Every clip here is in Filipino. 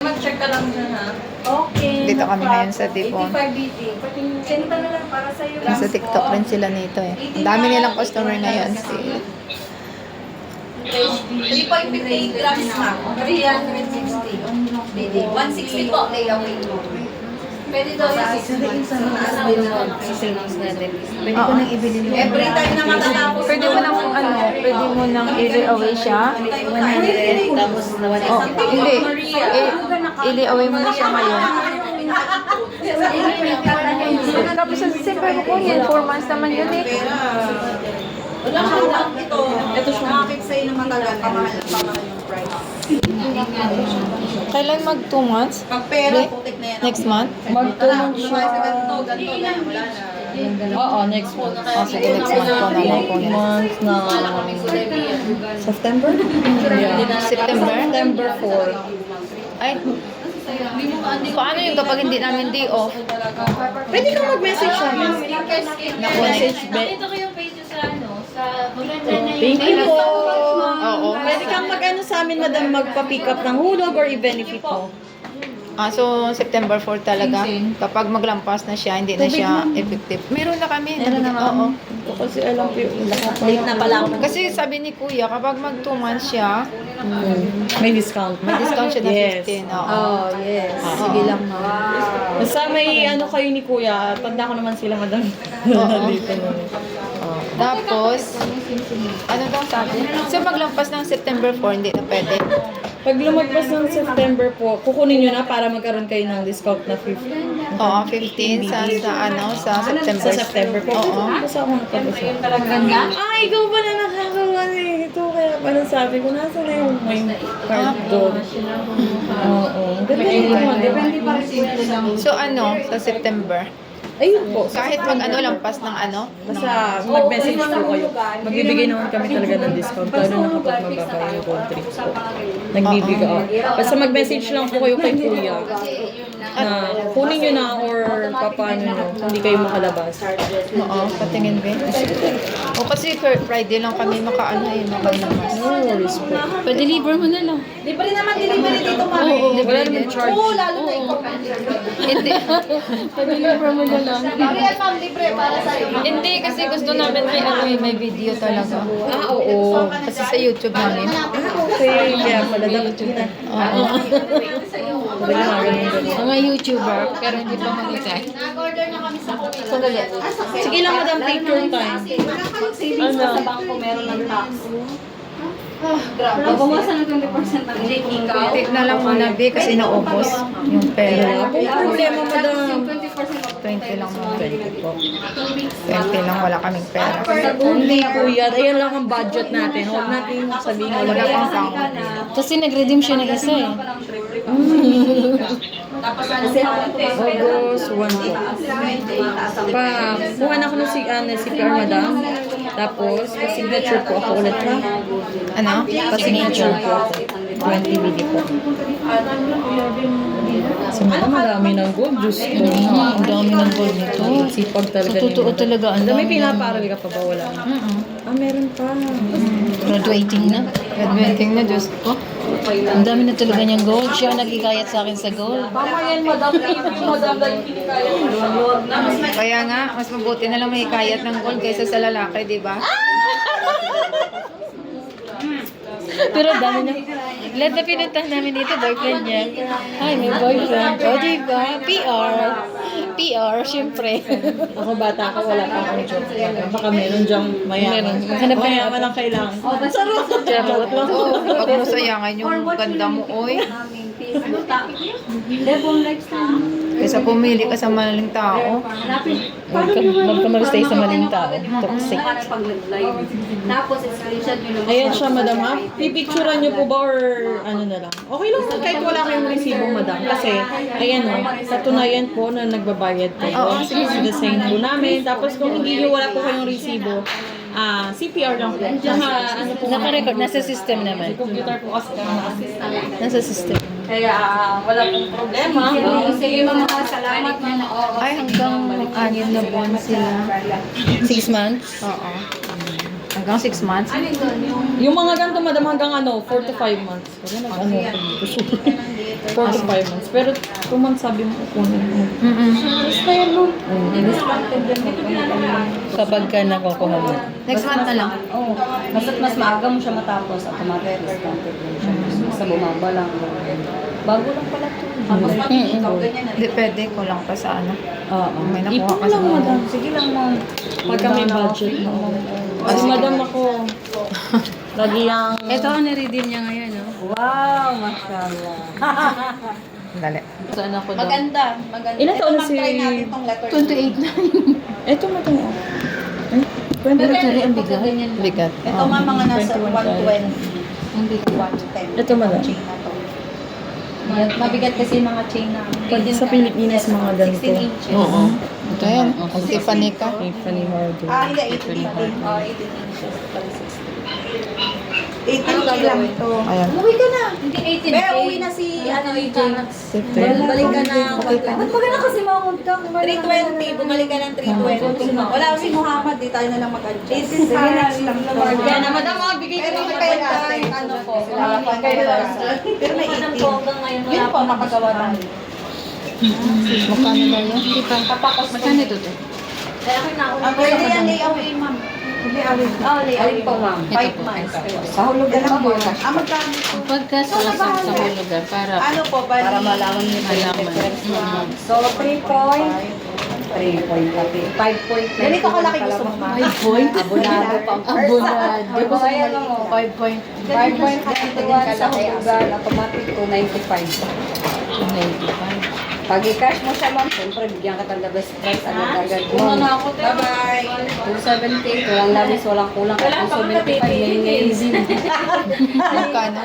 Mag-check ka lang dyan, ha? Okay. Dito kami ngayon sa Dipon. 85 BT. Send ka na lang para sa'yo. Nasa TikTok rin sila nito eh. Ang dami nilang customer ngayon. 3.58 grams na. 360. BT. 160 po. Layaway mo. Pwede daw yung 6 months. Sa savings natin. Pwede Oo. ko nang ibili ng Every time na matatapos. Pwede mo nang pwede mo nang i-away siya. 100 tapos na 180. Oh, hindi. I-away mo na siya ngayon. Tapos sa December ko po yan, 4 months naman yun eh. Wala kang lang ito. Ito siya. Nakakit sa'yo ng matagal. Pamahal yung price. Kailan mag 2 months? Pag pera, Hindi. putik na yan. Next month? Mag 2 months siya. Ganito, wala na. Oo, next month. Oh, sige, next month po na lang po niya. Month na September? Yeah. September? September 4. Ay, paano yun kapag hindi namin day off? Pwede kang mag-message sa amin. Message Nakita ko yung page sa sa maganda na Thank you po. Oo. Pwede kang mag-ano sa amin, madam, magpa-pick up ng hulog or i-benefit mo. So September 4 talaga. Kapag maglampas na siya, hindi na siya effective. Meron na kami. Oo. Kasi alam ko yung lahat. Late na pala ako. Kasi sabi ni Kuya, kapag mag 2 months siya, May discount. may discount siya na Yes. 15. Oo. Oh, yes. Sige lang, ma'am. Basta may ano kayo ni Kuya, tanda ko naman sila, madam. Dito na. Tapos, ano daw sabi? So maglampas ng September 4, hindi na pwede. Pag lumagpas ng September po, kukunin nyo na para magkaroon kayo ng discount na 50. Oo, 15 sa September. Sa September po. Oo. Basta ako nakapasa. Ah, ikaw ba na nakakawa ito? Kaya parang sabi ko, nasa na yung may card doon. Oo. Ganda nito, madam. So ano, sa September? Ayun po. Kahit lampas ng ano? Basta mag-message po kayo. Magbibigay naman kami talaga ng discount. Lalo na kapag mababa yung road trips po. Nagbibigay ako. Basta mag-message lang po kayo kay Kuya na kunin nyo na or papaano nyo. Hindi kayo makalabas. Oo, patingin ba? O kasi Friday lang kami makalabas. No worries po. Pa-deliver mo na lang. Libre naman delivery dito, mami. Wala naman charge. Oo, lalo na ikaw. Hindi. Pa-deliver mo na lang. Real ma'am, libre para sa'yo. Hindi kasi gusto namin may video talaga. Ah, oo. Kasi sa YouTube namin. Okay, kaya pala dapat yun na. Oo. Mga YouTuber, pero hindi pa mag-design. Nag-order na kami sa Coca-Cola. Sandali. Sige lang, madam, take your time. Wala kayong savings pa sa bangko, meron ng tax. Grabe. Bawasan ng 20% ng Ikaw. Take na lang muna, B, kasi naubos yung pera. Kung problema, madam. 20 lang muna. 20 lang, wala kaming pera. Hindi po yan. Ayan lang ang budget natin. Huwag natin sabihin Wala wala pang pang count. Kasi nag-redeem siya ng isa eh. Tapos ano si August 1 po. Kuha na ako ng CPR, madam. Tapos, signature po ako ulit na. Ano? Pa-signature po ako. 20 BD po. Kasi madam, marami ng gold. Diyos ko. Ang dami ng gold nito. Sipag talaga. Sa totoo talaga, ang Madam, may dami. pinaparal ka pa ba? Wala na. Ah, meron pa. Graduating na. Graduating na, Diyos ko. Ang dami na talaga niyang gold. Siya ang nagkikayat sa akin sa gold. Tama yan, madam. Thank you, madam. Dahil kinikaya mo. Kaya nga, mas mabuti na lang may kayat ng gold kaysa sa lalaki, di ba? Pero ang dami niya. Lahat na pinuntahan namin dito, boyfriend niya. Ay, may boyfriend. O, diba? PR. PR, syempre. Ako bata ako, wala pa akong job. Baka meron dyang mayaman. Meron. Hanap ka Mayaman lang kailangan. Sarot! Charot lang. Huwag mo sayangan yung ganda mo, oy. Kaysa pumili ka sa maling tao. Huwag ka mag-stay sa maling tao. Toxic. Tapos, screenshot nyo naman. Ayan siya, madam, ha? Pipicturean niyo po ba or ano na lang? Okay lang kahit wala kayong resibo, madam. Kasi, ayan o, katunayan po na nagbabayad po. Oo, sige. Sinesign po namin. Tapos kung hindi niyo wala po kayong resibo, CPR lang po. Ano po, Naka-record. Nasa system naman. computer po kasi kami naka-assist. Nasa system. Kaya wala pong problema. Sige, mga salamat na. Ay, hanggang 6 na buwan sila. 6 months. Oo. Hanggang 6 months. Yung mga ganito, madam, hanggang 4 to 5 months. Wala nag-ano ako dito. 4 to 5 months. Pero 2 months sabi mo kukunin mo. Kapag ka nakukuha mo. Next month na lang. Oo. Basta't mas maaga mo siya matapos, automatic discounted din siya. Sa bumaba lang. Bago lang pala ito. Tapos ikaw, ganyan na. Hindi pwede, kulang pa sa ano. Oo. May nakuha Ipon ka lang, sa madam. Sige lang, ma'am. Pagka may budget mo. Kasi madam ako, lagi yung... Ito ang na-redeem niya ngayon, no? Wow, mashallah. Dali. Saan ako daw? Maganda. Ilan taon na Ito, si- try natin tong letter. 28 na. Ito, madam. Oh. Ay, Pero 20. tari ang bigat. Bigat. Ito mga nasa 21 120. Ang bigat. 110. Ito, madam. Chain na to. Mabigat kasi yung mga chain na. Pag sa Pilipinas, mga ganito. 16 inches. Oo. Ito yan. Tiffany ka. Tiffany Hardy. Hindi, 18. 18 inches. 18 Ano lang gagawin? ito. Ayan. Umuwi ka na. Hindi 18K. Pero uwi na si AJ. Balik ka na. Ba't maganda kasi mamod ka? 320. Bumalik ka ng 320. Wala si Muhammad. Di tayo na lang mag-adjust. Sige na, Kaya naman ang mga bigay ko naman kayo natin. Ano po? Pero may 18. Yun po, makagawa tayo. Magkano na yun? Tapos Magkano ito to? Ang pwede yan layaway, ma'am. Layaway po, ma'am. 5 months. Sahulugan lang po. Magkano po? Pagka sa hulugan para Ano po, bali? Para malaman niyo po yung Malaman. difference, ma'am. So, 3 point. 5 point. Ganito kalaki gusto mo, ma'am? 5 point. Abonado pa. Abonado. Ayan mo. 5 point. 5 point ganito sa hulugan. Automatic 295. 95. Pag i-cash mo siya, ma'am, siyempre, bigyan ka ng the best price. Agad-agad mo. Bye-bye. 270. Walang labis, walang kulang. 275. May easy. Magkano?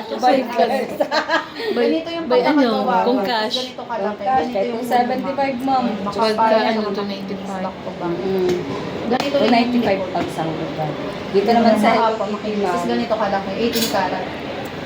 Ganito yung By ano? pagkakagawa. Kung cash. Ganito kalaki. Cash, Ganito kahit yung 275, ma'am. Pagka ano to 95. Ganito rin yung 295 pag sa hulugan. Dito naman sa Tapos ma'am. ganito kalaki. 18 karat.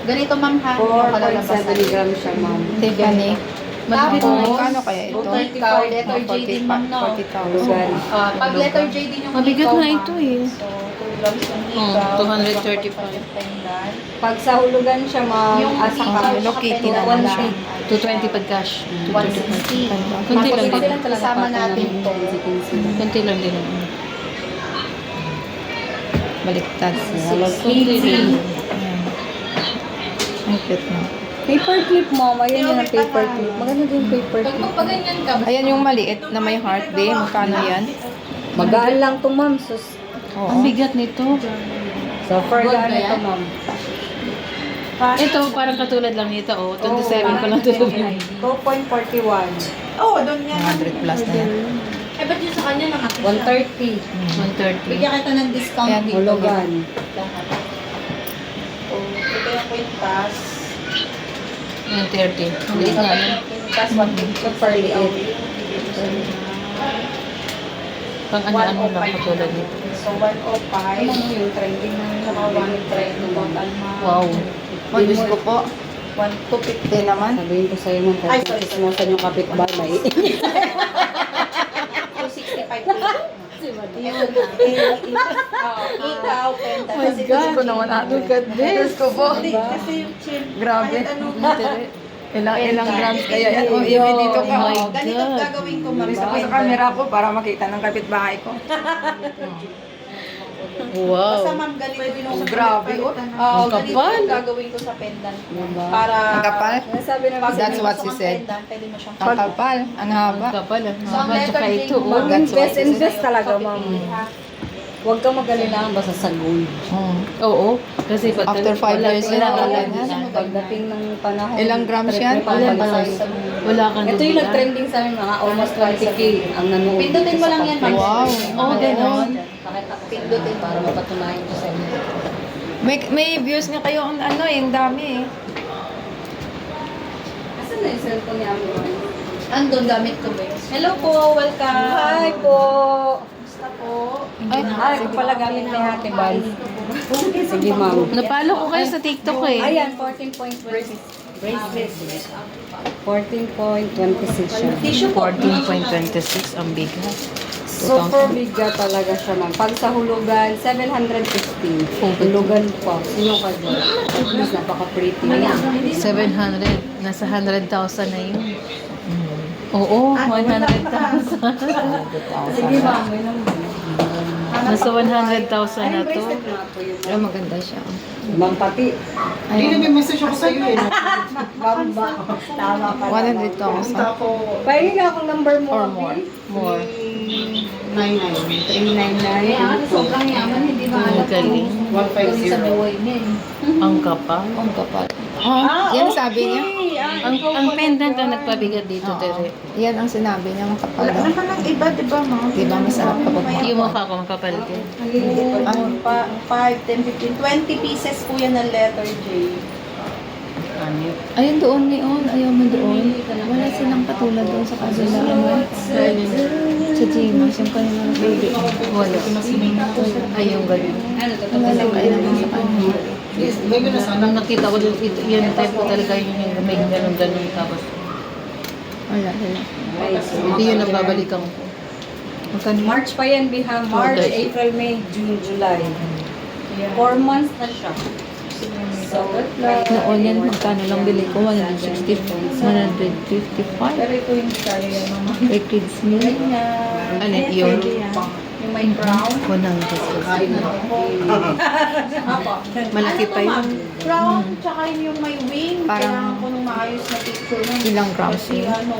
Ganito, ma'am, ha? Yung kalalabasan. 4.7 grams siya, ma'am. Tiffany. Tapos, Magkano kaya ito? ikaw, letter J din, ma'am, no? 40,000. Hulugan. Pag letter J din yung Mabigat ikaw, na ma'am. ito eh. So, 2 grams yung Oh, ikaw. 235. Pendant. Pag sa hulugan siya, ma'am, Yung asa ka. Hello Kitty naman siya. 220 pag cash. 160. Kunti lang Tapos, din. isama natin to. Kunti lang din. Baliktad. Kunti lang. Ayan. Ang cute na. Paper clip, ma'am. Ayan yun ang paper clip. Maganda din paper Pag clip. magpaganyan ka, Ayan yung maliit na may heart day. Magkano yan? Magaan lang to, ma'am. Sus. Ang Oo. bigat nito. So, for Gold gaan ba ito, yan? ma'am. Ito, parang katulad lang nito. Oh, 27 ko lang ito. 2.41. oh, doon yan. 100 plus na yan. Eh, ba't yung sa kanya nakati 130. 130. Bigyan kita ng discount Ayan, dito. Hulugan. Oh, ito yung kwintas. 130. Bilis nga yun. Kwintas, 150. Super liit. Pang ano lang katulad nito. So, 105. Ano mo yung trending na yun? Saka 130 total, ma'am. Wow. Ay, Diyos ko po. 250 naman. Sabihin ko sa'yo, ma'am, Ay, kahit sorry. kismosan yung kapitbahay, may 265 yun. Ikaw, penta. My God. ko naman look at this. Diyos ko po. Kasi yung chin. Grabe. Kahit ano. Ilang grams kaya yan. O, Iwi, dito ka. Oh my Oh. Ganito God. gagawin ko, ma'am. Gusto ko sa camera ko para makita ng kapitbahay ko. Wow. Basta ma'am, ganito din yung Grabe, oh. Oo, Ang ganito kapal. yung gagawin ko sa pendant. Diba? Para... Ang kapal. Sabi na Pag That's what gusto she kang said. Pendant, pwede mo siyang Ang kapal. Ang haba. Ang kapal ah. So, ang Mahaba, letter tsaka J ito. mo, Oh. That's what Invest, she invest said. talaga, ma'am. Huwag kang mag-alilangan basta sa gold. Oo. Kasi pag After 5 years wala na, ka wala lang. na. Pagdating ng panahon. Ilang grams trip yan? mo pang Wala balik pa. sa- Wala kang Ito yung dududa. nag-trending sa amin, mga almost 20K ang nanood. Pindutin mo lang yan, ma'am. Wow. Oh, ganon. Pindutin. Para mapatunayan ko sa inyo. May views nga kayo ang ano eh, ang dami eh. Asan na yung cellphone ni Amo? Andun, gamit ko ba? Hello po, welcome. Hi po! Basta po. Ay, Ay, ito pala gamit ni Ate Bal. Sige, ma'am. Napalo ko kayo sa TikTok eh. Ayan, 14.26. Bracelet. 14.26 siya. Tissue po. 14.26 ang bigat. Super bigat talaga siya, ma'am. Pag sa hulugan, 750. Hulugan pa. Sino ka dyan? Mas napaka-pretty. 700. Nasa 100,000 na yun. Oo, 100,000. Sige, ma'am. May naman. Nasa 100,000 na to. Pero maganda siya. Ma'am, pati. Hindi na may message ako sa'yo eh. Bamba. Tama pa. 100,000. Pahingi nga akong number mo. Or more. More. 399. Sobrang yaman, hindi ba Ang alam galing. kung sa buhay niya eh. Ang kapal. Ang kapal. Yan ang sabi niya. Ang pendant ang nagpabigat dito, Tere. Yan ang sinabi niya, ang kapal daw. Naman ang iba, di ba, ma? Di ba masarap kapag Yung mukha ko makapal din. 5, 10, 15, 20 pieces po yan ng letter J. Ayun doon ni On, ayaw mo doon. Wala silang katulad doon sa kabila. Sa Gmas, yung kanina ng baby. Wala. Ay, yung galing. Wala kayo naman sa kanya. May gano'n sana. Nung nakita ko dito, yan type ko talaga yung may ganun-ganun tapos Wala. hindi yun ang babalikan ko. Magkano? March pa yan, Biha. March, Okay. April, May, June, July. 4 months na siya. So, Noon yan, magkano lang bili ko? 160, 155. pero ito yung style yan, mama. May kids meal. Ano yun? Yung may crown. 100. Apo. Malaki pa yun. Crown, tsaka yung may wing. Parang- Kailangan ko nung maayos na picture nun. Ilang grams Kasi yun? ano,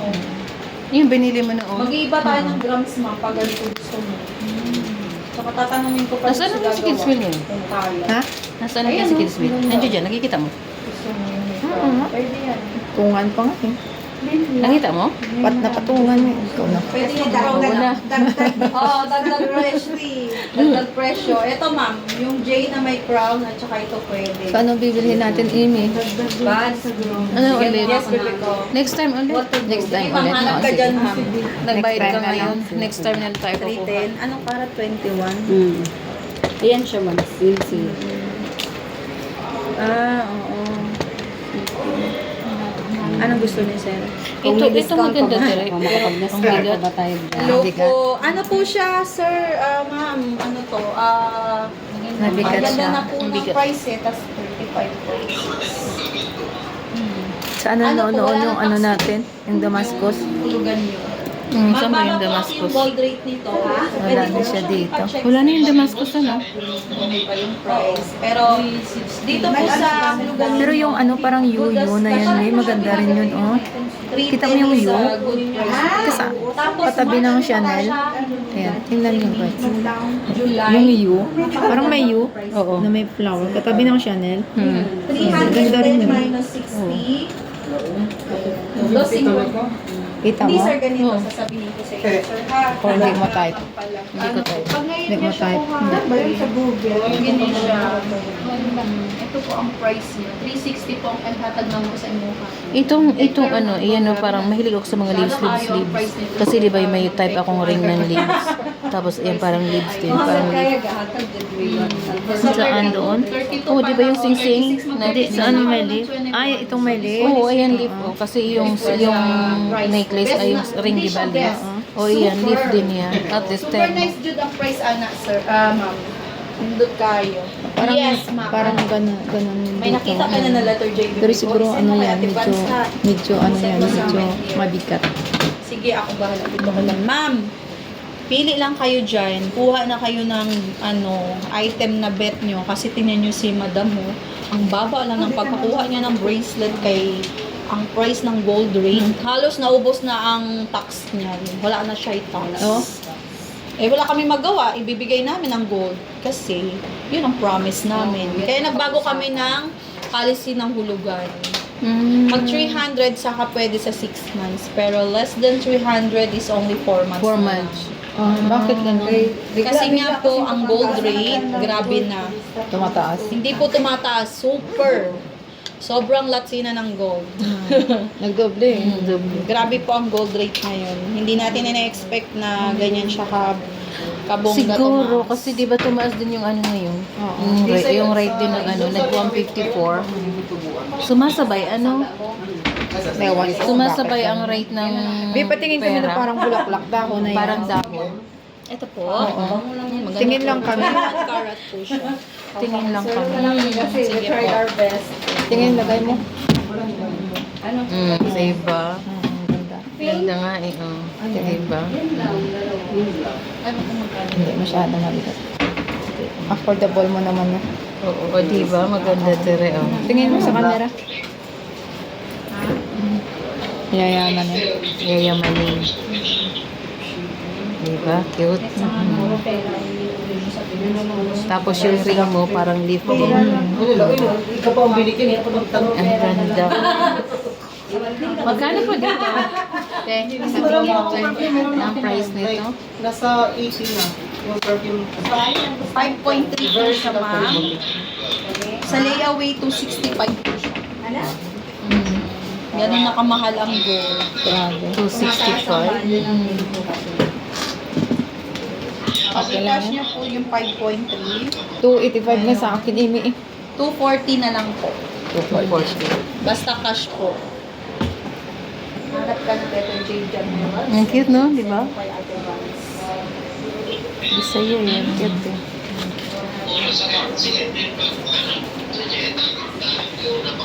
Yung binili mo noon. mag-iiba tayo ng grams, ma, pag ganito gusto mo. Tsaka tatanungin ko pa Nasaan naman si Kids Meal yun? Kung kaya. Ha? Nasaan na si Kids Meal? Nandiyo dyan, nakikita mo? Gusto mo yung may Oo crown. nga. Pwede yan. Tungan pa nga eh. Nakita mo? Pat na patungan eh. Ikaw na. Pwede yung dagdag. Oo, dagdag presyo eh. Dagdag presyo. Ito ma'am, yung J na may crown at saka ito pwede. So, ano bibilhin natin, Amy? Buds. Ano ulit? Yes, bibig ko. Next time ulit. Next time Sige, ma'am, ulit. hanap Oo, ka sige. dyan ma'am. Nagbayad Next ka time na ngayon. lang. Next time na tayo kukuha. 310. Anong karat? 21? Ayan siya, ma'am. Silky. Oo. Anong gusto niya, sir? Ito maganda, Tere. Makapag-discount bigat. pa ba tayo dyan? Hello bigat. po. Ano po siya, sir? Ma'am, ano to? Mabigat Ganda siya. na po ng Mabigat. price eh. Tapos 35 pesos. Sa ano, Ano po, wala yung nang ano tax. natin? Yung Damascus? Hulugan niyo. Saan ba yung Mababa po kasi Damascus? yung gold rate nito. Wala na siya dito. Wala na yung Damascus, ano? Okay pa yung price. Pero dito po sa hulugan Pero yung ano, parang yuyu na yan eh. Maganda rin yun, oh. Kita mo yung yu? Kasi patabi ng Chanel. Ayan, tingnan niyo ba? Yung yu. Parang may yu. Oo. Na may flower. Katabi ng Chanel. 310 minus 60. Losing mo. Kita Hindi mo? sir, ganito. Sasabihin ko sa iyo, sir. Ha? Or hindi mo type. Hindi ko tayo. Pag ngayon Hindi mo niya siya type. kuha. Sa Google. Ganyan siya. Ito po ang price niya. 360 po ang hatag naman ko sa inyo. Itong ano, iyan o parang mahilig ako sa mga leaves. Kasi di ba may type akong ring ng leaves. Tapos ayan parang leaves din. Parang Kaya leaves. gahatag din. Saan doon? Oh, di ba yung sing-sing? Hindi, saan may leaf? Ay, itong may leaf. Oo, ayan leaf. Oh, kasi yung necklace ay yung ring di ba leaf? O iyan, leaf din yan. At least Super 10. nice jud ang price, ana, sir. Ma'am. Hindot kayo. Parang, Yes, ma'am. parang ganun May dito. nakita ka na na letter J. Pero siguro ano yan, medyo ano yan, medyo mabigat. Sige, ako bahala dito ko lang. Ma'am, pili lang kayo dyan. Kuha na kayo ng item na bet nyo. Kasi tingnan nyo si madam mo. Ang baba lang ng pagkakuha niya ng bracelet kay ang price ng gold rate. Halos naubos na ang tax niya. Wala na siya tax. Oh. Eh, wala kami magawa. Ibibigay namin ang gold. Kasi, yun ang promise namin. Kaya nagbago kami ng policy ng hulugan. Mag 300 saka pwede sa 6 months. Pero less than 300 is only 4 months. 4 na months. Bakit ganun? Kasi nga po, ang gold rate, grabe na. Tumataas. Hindi po tumataas. Super. Sobrang latsina ng gold. Nagdoble eh. Grabe po ang gold rate ngayon. Hindi natin na-expect na ganyan siya kabongga Siguro, tumaas. kasi di ba tumaas din yung ano ngayon? Oo. Yung rate din ng ano, nag 154. Sumasabay, ano? Ewan ko Sumasabay bakit ang rate ng Di patingin kami na pera. parang bulaklak dahon na yan. Parang dahon. Ito po. Oo. Tingin lang kami. 1 carat po siya. Tingin lang kami. Kasi we Sige tried po. our best. Tingin, lagay mo. Ano? Diba? Ganda. Ganda nga eh. Oh. Diba? Hindi masyado mabigat. Affordable mo naman yun. Oo, diba? Maganda tere. Oh. Tingin mo sa camera. Yayaman eh. Yayamanin. Diba? Cute. Tapos yung ring mo, parang leaf din. Ang ganda. Magkano po dito? Okay, sabihin ang price nito. Nasa 80 na. Yung perfume. 5.3 po siya, ma'am. Sa layaway, 265 po siya. Ganun nakamahal ang gold. Grabe. 265. Okay cash niya po yung 5.3. 285 na sa akin, Amy eh. 240 na lang po. 240. Basta cash po. Hanap ka ng better jade dyan. Ang cute, no? Diba? Bisaya yun. Cute eh.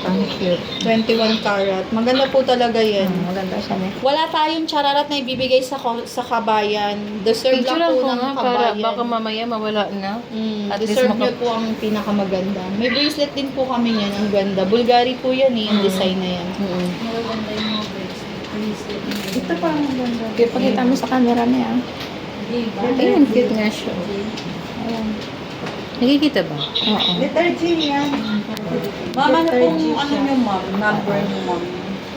Ang cute. 21 karat. Maganda po talaga yan. Maganda siya eh. Wala tayong chararat na ibibigay sa kabayan. Deserve Picture lang lang po ko ng nga para kabayan. baka mamaya mawala na. At least Deserve nyo po ang pinakamaganda. May bracelet din po kami yan. Ang ganda. Bulgari po yan eh. Ang design na yan. Ito pa ang ganda. Pakita mo sa camera na yan. Ayun, cute nga siya. Nakikita ba? Oo. Ma'am, ano pong ano nyo, ma'am? Number nyo, ma'am?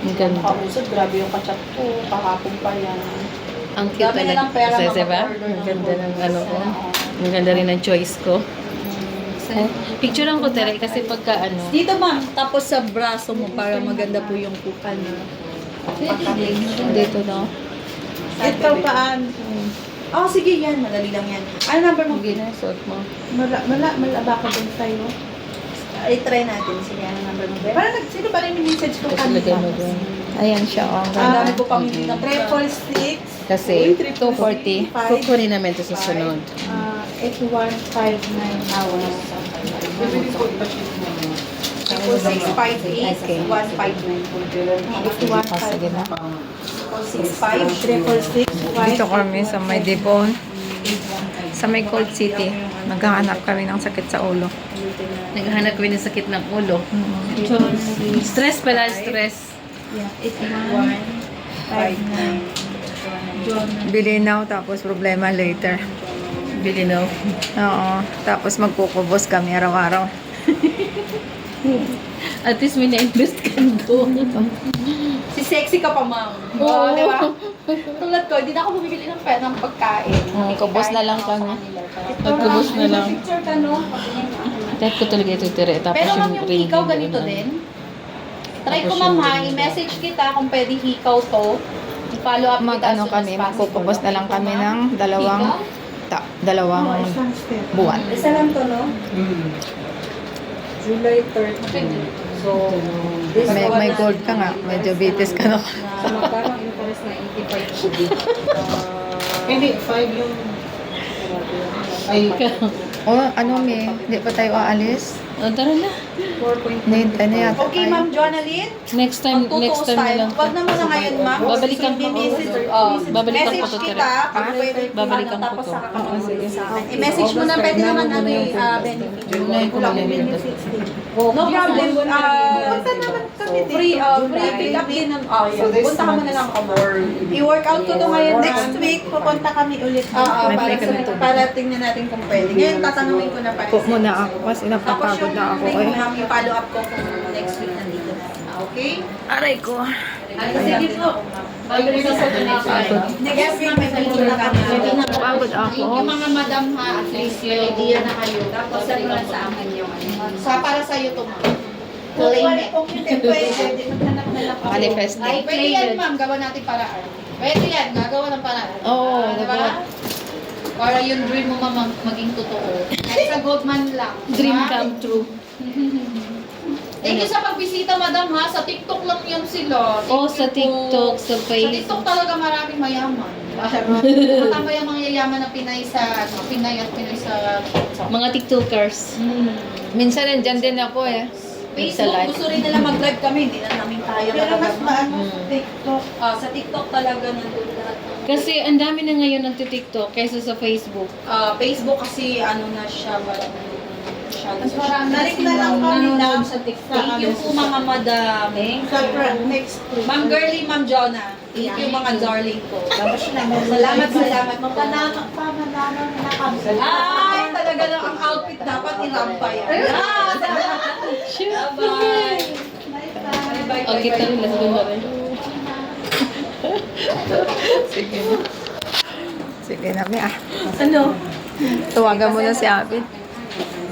Ang ganda. Kausap, grabe yung kachat ko. Kahapon pa yan. Ang cute Dami talaga. nilang pera Kasi ba? mag-order Ang ng ganda ng goods. ano ko. Ang ganda rin ng choice ko. Picture lang ko tere kasi pagka ano. Dito, ma'am. Tapos sa braso mo para maganda po yung ano. Dito no. Ito paan. Oh, sige yan. Madali lang yan. Ano number mo? Sige na, suot mo. Malaba ka din tayo. I-try natin. Sige, ano number mo? Parang sino ba rin yung message ko Tapos lagay mo doon. Ayan siya. Oh. Ang Ang ganda. dami ko pang hindi na 346. Kasi, 240. Kukunin namin ito sa sunod. 8159 hours. 658. 159. Sige na. 65. Dito kami sa may Dipon. Sa may Cold City. Naghahanap kami ng sakit sa ulo. Naghahanap kami ng sakit ng ulo. Stress pala, stress. Bili now, tapos problema later. Bili na. Oo. Tapos magkukubos kami araw-araw. At least may na-invest ka doon. Si sexy ka pa, ma'am. Oo, di ba? Tulad ko, hindi na ako bumibili ng pera ng pagkain. Kubos na lang kami. Magkubos na lang. Picture ka, no? Type ko talaga ito, tere. Tapos Pero ma'am, yung ring hikaw din ganito doon, din. Try ko Tapos ma'am yung ha, ring. i-message kita kung pwede hikaw to. I-follow up kita Mag-ano as soon kami, as possible. magkukubos na lang kami ng dalawang buwan. Isa lang to, no? July 30. So, this May gold ka nga. Medyo bitis ka na. magkano ang interest na 85 Hindi, 5 yung... Ay, Ano hindi pa tayo aalis? Oh, tara na. Nahintay na yata Okay, tayo. ma'am Jonalyn. Next time na lang. Wag na muna ngayon, ma'am. Babalikan ko. Babalikan ko Message to, kita Tere. kung pwede. Babalikan ko Tapos to. saka ka mag-ulit sa akin. I-message mo na pwede naman ano yung benefit. No problem. Punta naman kami din. Free pick up din. Punta ka muna lang kamo. I-workout ko to ngayon. Next week, pupunta kami ulit. Para tingnan natin kung pwede. Ngayon, tatanungin ko na pa. Po muna ako kasi napapagod na ako eh. Ma'am, i-follow up ko kung next week nandito na. Okay? Aray ko. Sige po. Next week, may pagkita kami. Napapagod ako. Yung mga madam ha, at least may idea na kayo. Tapos sabi lang sa akin yung para sa iyo to, ma'am. Claim it. Kung hindi pwede, maghanap na lang ako. Manifesting. Ay, pwede yan, ma'am. Gawa natin paraan. Pwede yan. Gagawa ng paraan. Oo, Di ba? Para yung dream mo, ma'am, maging totoo. Kahit sa Goldman lang. Dream Diba? come true. Thank you sa pagbisita, madam, ha? Sa TikTok lang yan sila. Oh, sa TikTok, sa Sa TikTok Facebook. talaga maraming mayaman. Matama yung mga yayaman na Pinay sa, Pinay at Pinoy sa TikTok. Mga TikTokers. Minsan nandyan din ako eh. Facebook, gusto rin nila mag-live kami, hindi na namin kaya talaga. TikTok. Sa TikTok talaga nandun lahat. Kasi ang dami na ngayon nagti-TikTok kaysa sa Facebook. Facebook kasi ano na siya, parang Mas marami na lang kami nanonood sa TikTok. Thank you po mga madam. Sa next week. Ma'am Girlie, Ma'am Jonah. Thank you mga darling ko. Salamat. Magpanamak pa, malaman na nakabsa. Ay, talaga na ang outfit dapat irampa yan. Bye-bye. Bye-bye. Okay, tayo let's go na rin. Sige na. Sige na, may Ano? Tuwagan mo na si Abid.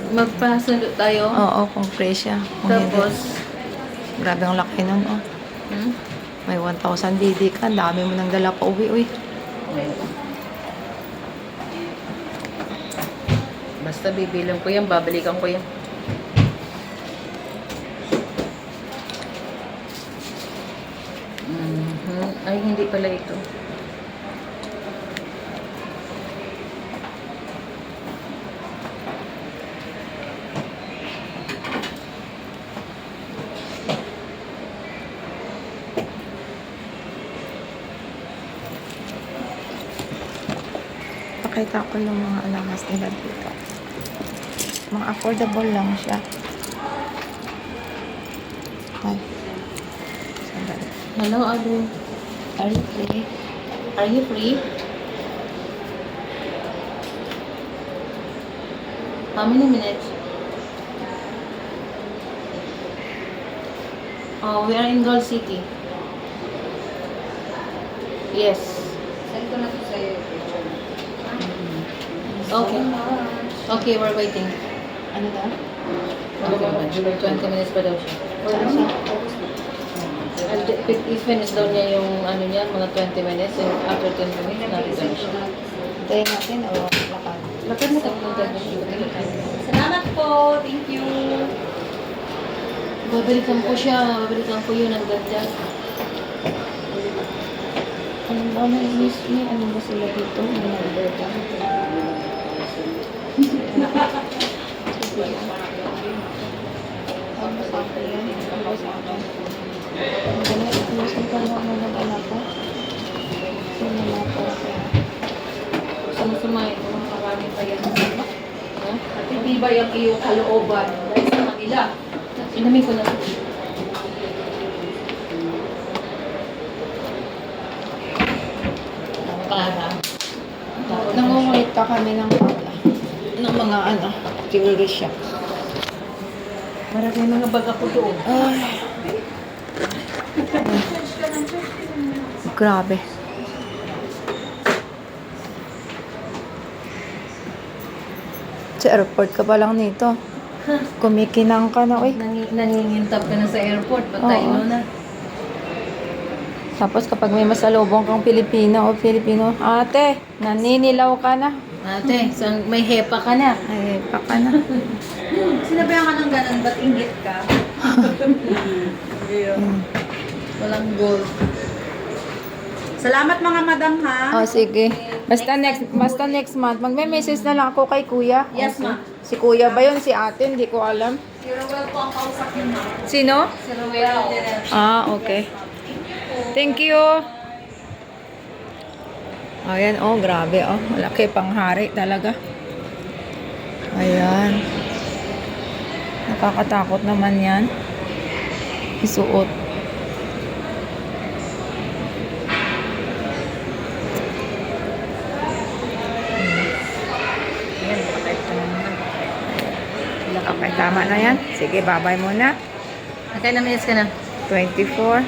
Magpasalo tayo. Oo, kung fresh siya. Kung Tapos, hindi. Grabe ang laki nun, oh. hmm? May 1,000 BD ka. Dami mo nang dala pa uwi, uy. Basta bibilang ko yan, babalikan ko yan. Ay, hindi pala ito. Pakita ko yung mga alamas nila dito. Mga affordable lang siya. Ay. Sandali. Hello, Adu. Are you free? Are you free? How many minutes? Oh, we are in Gold City. Yes. Send ko na to sa'yo. Okay. Okay, we're waiting. Ano daw? 20 minutes pa daw siya. I-finish daw niya yung ano niya, mga 20 minutes. And after 20 minutes, natin siya. Tayo natin o lakad? Lakad na tayo. Salamat po. Thank you. Babalikan ko siya. Babalikan ko yun. Ang ganda. Ano ba? May ano ba sila dito? May number ka? Ano sa akin yan? Ano sa akin? Ang ganda. Inusin ka na ako ng anak ko. Sinala ko ako. Sumasumay. Marami pa yan. Ha? Titibay ang iyong kalooban dahil sa kanila. Inamin ko na. Para. Nangungulit pa kami ng mga ano, jewelry shop. Marami mga baga ko doon. Ay. Grabe. Sa airport ka pa lang nito. Kumikinang ka na, uy. Nangingintab ka na sa airport. Patay Oo. mo na. Tapos kapag may masalubong kang Pilipino o Pilipino, ate, naninilaw ka na. Ate, may hepa ka na. Ay, pa ka na. Sinabihan ka ng ganun, ba't inggit ka? Walang gold. Salamat mga madam ha. Oh, sige. Basta next month, magme-message na lang ako kay kuya. Yes, ma'am. Si kuya ba yun? Si ate? Hindi ko alam. Si Rowell po ang kausap niyo ma'am. Sino? Si Rowell. Ah, okay. Thank you. Ayan, oh, grabe, oh. Malaki pang hari talaga. Ayan. Nakakatakot naman yan. Isuot. Okay, tama na yan. Sige, bye-bye muna. Okay na minutes ka na. 24.